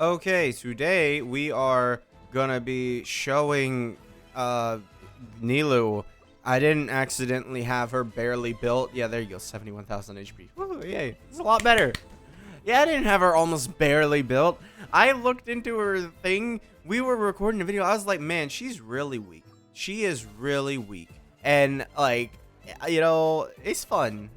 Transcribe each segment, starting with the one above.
Okay, today we are gonna be showing Nilou. I didn't accidentally have her barely built. Yeah, there you go, 71,000 HP. Woo, yay, it's a lot better. Yeah, I didn't have her almost barely built. I looked into her thing. We were recording a video. I was like, man, she's really weak. She is really weak. And like, it's fun.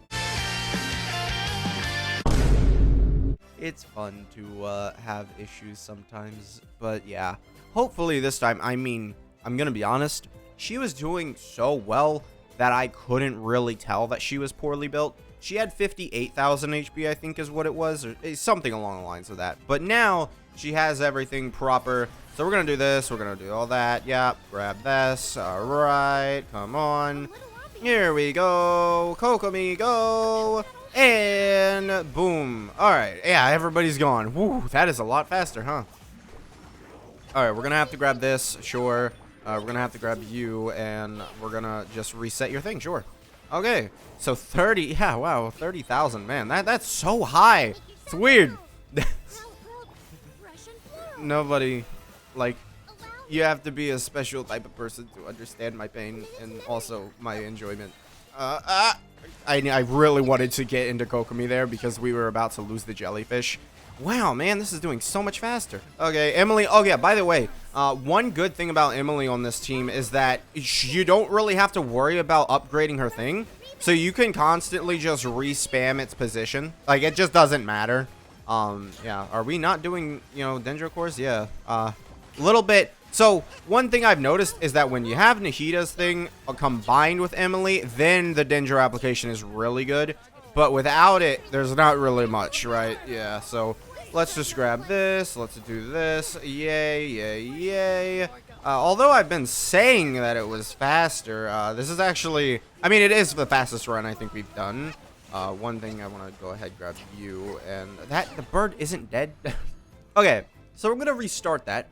It's fun to have issues sometimes, but yeah, hopefully this time, I'm gonna be honest, she was doing so well that I couldn't really tell that she was poorly built. She had 58,000 HP, I think is what it was, or something along the lines of that. But now she has everything proper, so we're gonna do this, we're gonna do all that. Yeah, grab this. All right, come on, here we go. Kokomi, go. And boom. All right. Yeah, everybody's gone. Woo, that is a lot faster, huh? All right, we're gonna have to grab this. Sure. We're gonna have to grab you, and we're gonna just reset your thing. Sure. Okay. So 30. Yeah. Wow. 30,000. Man, that's so high. It's weird. Nobody, like, you have to be a special type of person to understand my pain and also my enjoyment. I really wanted to get into Kokomi there because we were about to lose the jellyfish. Wow, man, this is doing so much faster. Okay, Emilie. Oh, yeah, by the way, one good thing about Emilie on this team is that you don't really have to worry about upgrading her thing. So you can constantly just re-spam its position. Like, it just doesn't matter. Yeah, are we not doing, dendro cores? Yeah, a little bit. So, one thing I've noticed is that when you have Nahida's thing combined with Emilie, then the dendro application is really good. But without it, there's not really much, right? Yeah, so let's just grab this. Let's do this. Yay, yay, yay. Although I've been saying that it was faster, this is actually... I mean, it is the fastest run I think we've done. One thing I want to go ahead and grab you, and the bird isn't dead. Okay, so we're going to restart that.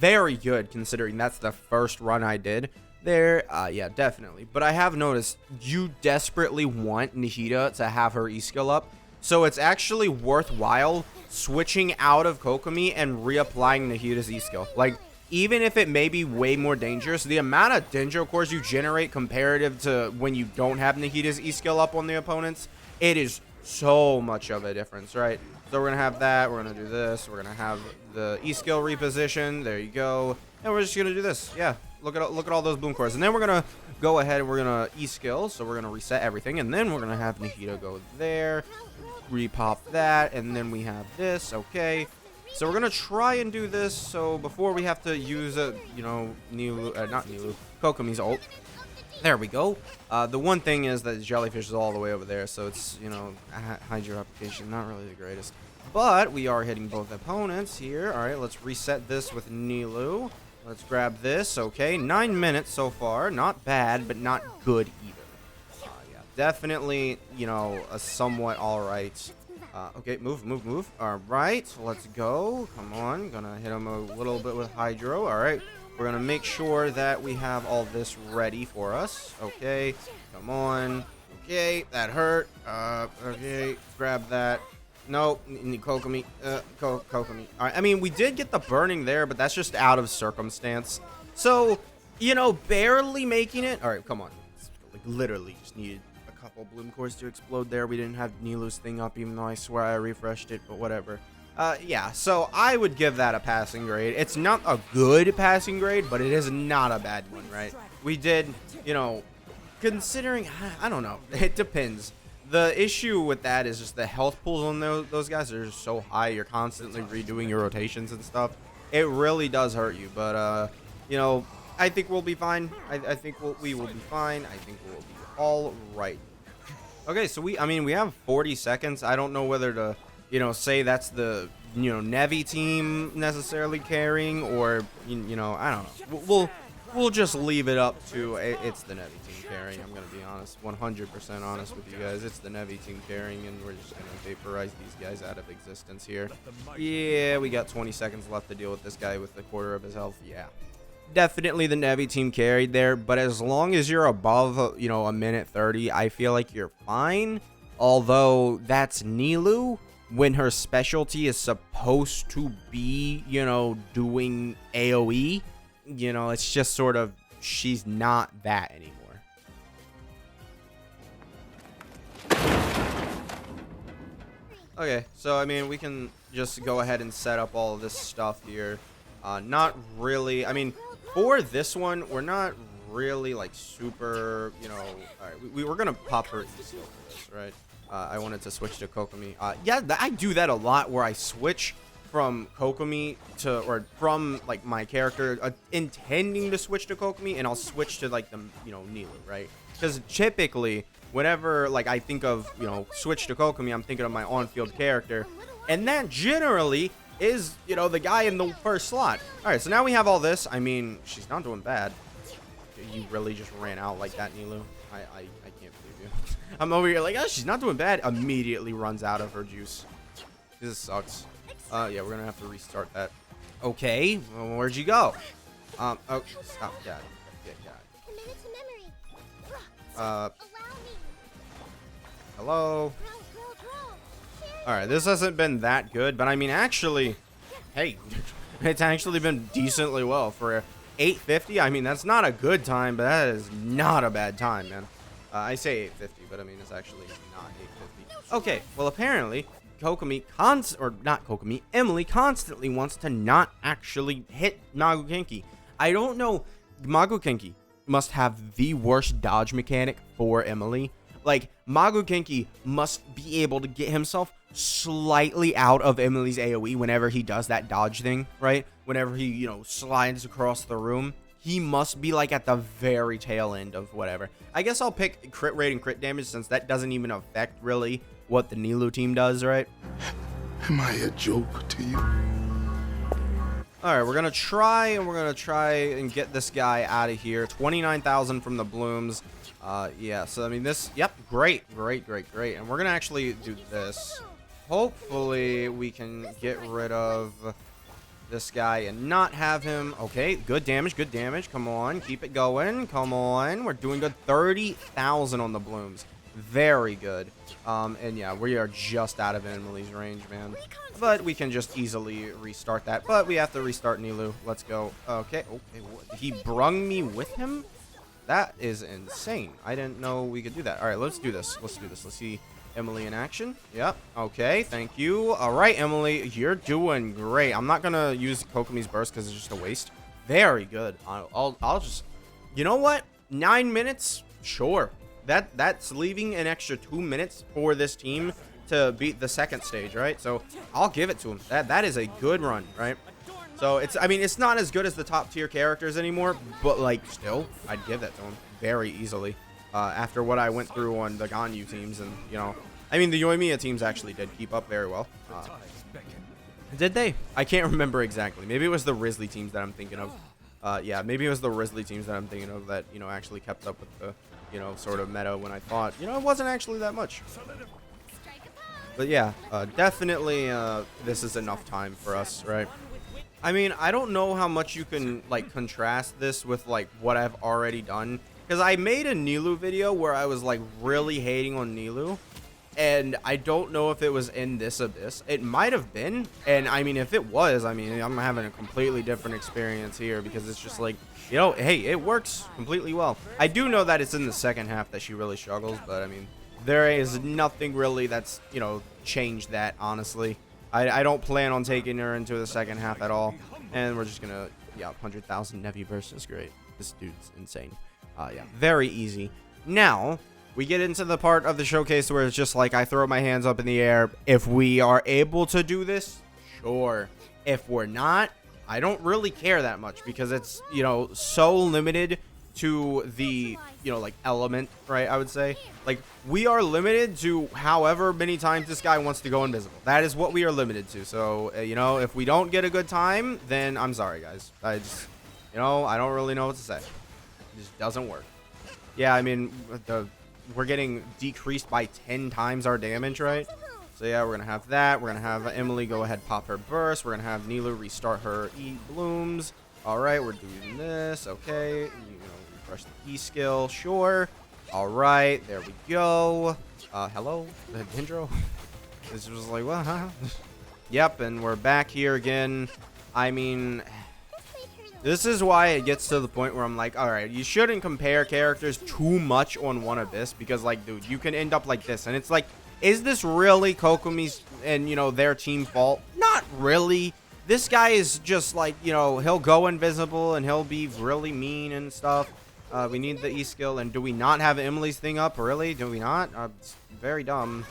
Very good considering that's the first run I did there. Yeah, definitely. But I have noticed you desperately want Nahida to have her E-skill up. So it's actually worthwhile switching out of Kokomi and reapplying Nahida's E-skill. Like, even if it may be way more dangerous, the amount of dendro cores you generate comparative to when you don't have Nahida's E-skill up on the opponents, it is so much of a difference, right? So we're going to have that. We're going to do this. We're going to have the E-skill reposition. There you go. And we're just going to do this. Yeah. Look at all those bloom cores. And then we're going to go ahead and we're going to E-skill. So we're going to reset everything. And then we're going to have Nahida go there. Repop that. And then we have this. Okay. So we're going to try and do this. So before we have to use not Nilou, Kokomi's ult. There we go. The one thing is that the jellyfish is all the way over there, so it's, hydro application, not really the greatest. But we are hitting both opponents here. All right, let's reset this with Nilou. Let's grab this. Okay, 9 minutes so far. Not bad, but not good either. Yeah, definitely, a somewhat all right. Okay, move. All right, let's go. Come on, gonna hit him a little bit with hydro. All right. We're going to make sure that we have all this ready for us. Okay, come on. Okay, that hurt. Okay, grab that. Nope, Kokomi. Kokomi. All right, I mean, we did get the burning there, but that's just out of circumstance. So, barely making it. All right, come on. Like, literally just needed a couple bloom cores to explode there. We didn't have Nilou's thing up, even though I swear I refreshed it, but whatever. Yeah, so I would give that a passing grade. It's not a good passing grade, but it is not a bad one, right? We did, considering, I don't know, it depends. The issue with that is just the health pools on those guys are just so high. You're constantly redoing your rotations and stuff. It really does hurt you, but, I think we'll be fine. I think we will be fine. I think we'll be all right. Okay, so we have 40 seconds. I don't know whether to... say that's the, Nevi team necessarily carrying, or, I don't know. We'll just leave it up to it's the Nevi team carrying. I'm going to be honest, 100% honest with you guys. It's the Nevi team carrying, and we're just going to vaporize these guys out of existence here. Yeah, we got 20 seconds left to deal with this guy with a quarter of his health. Yeah. Definitely the Nevi team carried there, but as long as you're above, a minute 30, I feel like you're fine. Although that's Nilou. when her specialty is supposed to be, you know, doing AoE. You know, it's just sort of, she's not that anymore. Okay, so I mean, we can just go ahead and set up all of this stuff here. Not really, I mean, for this one, we're not really like super, you know, all right, we're gonna pop her easily for this, right? I wanted to switch to Kokomi. Yeah, I do that a lot where I switch from Kokomi to, or from like my character intending to switch to Kokomi, and I'll switch to like the, you know, Nilou, right? Because typically, whenever like I think of, you know, switch to Kokomi, I'm thinking of my on-field character, and that generally is, you know, the guy in the first slot. All right, so now we have all this. I mean, she's not doing bad. You really just ran out like that, Nilou. I can't believe you. I'm over here like, oh, she's not doing bad. Immediately runs out of her juice. This sucks. Yeah, we're gonna have to restart that. Okay, well, where'd you go? Oh, stop, God. Hello? Alright, this hasn't been that good, but I mean, actually, hey, it's actually been decently well for 850. I mean, that's not a good time, but that is not a bad time, man. I say 850, but I mean, it's actually not 850. Okay, well, apparently, Emilie constantly wants to not actually hit Magukenki. I don't know, Magukenki must have the worst dodge mechanic for Emilie. Like, Magukenki must be able to get himself slightly out of Emilie's AoE whenever he does that dodge thing, right? Whenever he, you know, slides across the room, he must be like at the very tail end of whatever. I guess I'll pick crit rate and crit damage, since that doesn't even affect really what the Nilou team does, right? Am I a joke to you? All right, we're gonna try and get this guy out of here. 29,000 from the blooms. Yeah, so I mean this, yep, great. And we're gonna actually do this. Hopefully we can get rid of this guy and not have him. Okay, good damage. Come on, keep it going. Come on, we're doing good. 30,000 on the blooms. Very good. And yeah, we are just out of Emilie's range, man. But we can just easily restart that. But we have to restart Nilou. Let's go. Okay. He brung me with him? That is insane. I didn't know we could do that. All right, let's do this. Let's see Emilie in action. Yep. Okay, thank you. All right, Emilie, you're doing great. I'm not going to use Kokomi's burst because it's just a waste. Very good. I'll just... You know what? 9 minutes? Sure. That's leaving an extra 2 minutes for this team to beat the second stage, right? So I'll give it to him. That is a good run, right? So it's, I mean, it's not as good as the top tier characters anymore, but like still, I'd give that to him very easily. After what I went through on the Ganyu teams, and you know, I mean, the Yoimiya teams actually did keep up very well. Did they? I can't remember exactly. Maybe it was the Risley teams that I'm thinking of. Yeah, maybe it was the Risley teams that I'm thinking of that, you know, actually kept up with the, you know, sort of meta when I thought, you know, it wasn't actually that much. But yeah, definitely this is enough time for us, right? I mean, I don't know how much you can like contrast this with like what I've already done, because I made a Nilou video where I was like really hating on Nilou, and I don't know if it was in this abyss. It might have been, and I mean, if it was, I mean, I'm having a completely different experience here, because it's just like, you know, hey, it works completely well. I do know that it's in the second half that she really struggles, but I mean, there is nothing really that's, you know, changed that, honestly. I don't plan on taking her into the second half at all, and we're just gonna, yeah, 100,000 Nevi burst is great. This dude's insane. Yeah, very easy. Now we get into the part of the showcase where it's just like I throw my hands up in the air. If we are able to do this, sure. If we're not, I don't really care that much, because it's, you know, so limited to the, you know, like element, right? I would say, like, we are limited to however many times this guy wants to go invisible. That is what we are limited to. So, you know, if we don't get a good time, then I'm sorry, guys. I just, you know, I don't really know what to say. It just doesn't work. Yeah, I mean, we're getting decreased by 10 times our damage, right? So yeah, we're gonna have that. We're gonna have Emilie go ahead, pop her burst. We're gonna have Nilou restart her E blooms. All right, we're doing this. Okay, you know, refresh the E skill. Sure. All right, there we go. Hello, dendro. This was like, well, huh? Yep, and we're back here again. I mean, this is why it gets to the point where I'm like, all right, you shouldn't compare characters too much on One Abyss because, like, dude, you can end up like this. And it's like, is this really Kokomi's and, you know, their team fault? Not really. This guy is just like, you know, he'll go invisible and he'll be really mean and stuff. We need the E skill. And do we not have Emily's thing up? Really? Do we not? It's very dumb.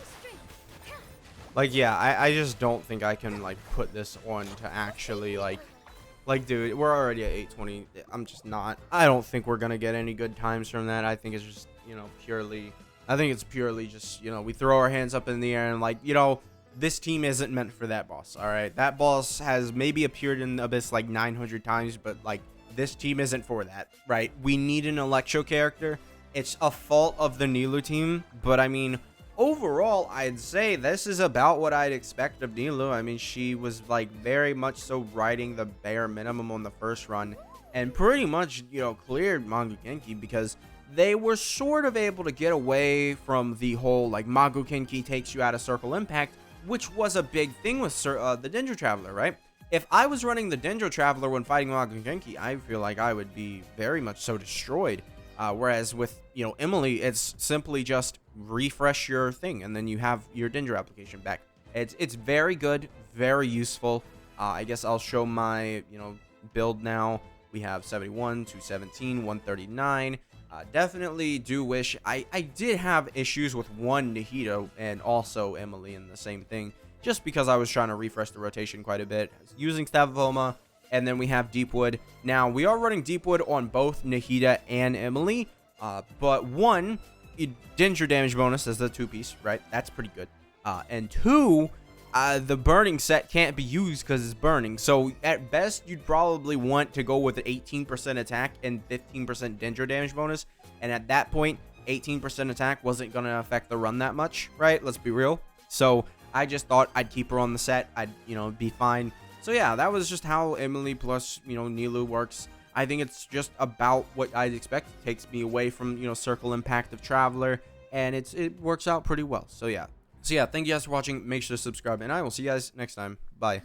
Like, yeah, I just don't think I can, like, put this on to actually, like, dude, we're already at 820. I'm just not. I don't think we're going to get any good times from that. I think it's just, you know, I think it's purely just, you know, we throw our hands up in the air and, like, you know, this team isn't meant for that boss, all right? That boss has maybe appeared in Abyss, like, 900 times, but, like, this team isn't for that, right? We need an Electro character. It's a fault of the Nilou team, but, I mean, overall, I'd say this is about what I'd expect of Nilou. I mean, she was, like, very much so riding the bare minimum on the first run and pretty much, you know, cleared Magu Genki because they were sort of able to get away from the whole, like, Magu Genki takes you out of Circle Impact, which was a big thing with the Dendro Traveler, right? If I was running the Dendro Traveler when fighting Magu Genki, I feel like I would be very much so destroyed. Whereas with, you know, Emilie, it's simply just refresh your thing, and then you have your Dendro application back. It's very good, very useful. I guess I'll show my, you know, build now. We have 71, 217, 139. Definitely do wish I did have issues with one Nihito and also Emilie in the same thing, just because I was trying to refresh the rotation quite a bit using Staff of Homa. And then we have Deepwood. Now, we are running Deepwood on both Nihida and Emilie. But one, Dendro damage bonus as the 2-piece, right? That's pretty good. And two, the burning set can't be used because it's burning. So, at best, you'd probably want to go with an 18% attack and 15% Dendro damage bonus. And at that point, 18% attack wasn't going to affect the run that much, right? Let's be real. So, I just thought I'd keep her on the set. I'd, you know, be fine. So yeah, that was just how Emilie plus, you know, Nilou works. I think it's just about what I'd expect. It takes me away from, you know, Circle Impact of Traveler, and it works out pretty well. So yeah, thank you guys for watching. Make sure to subscribe, and I will see you guys next time. Bye.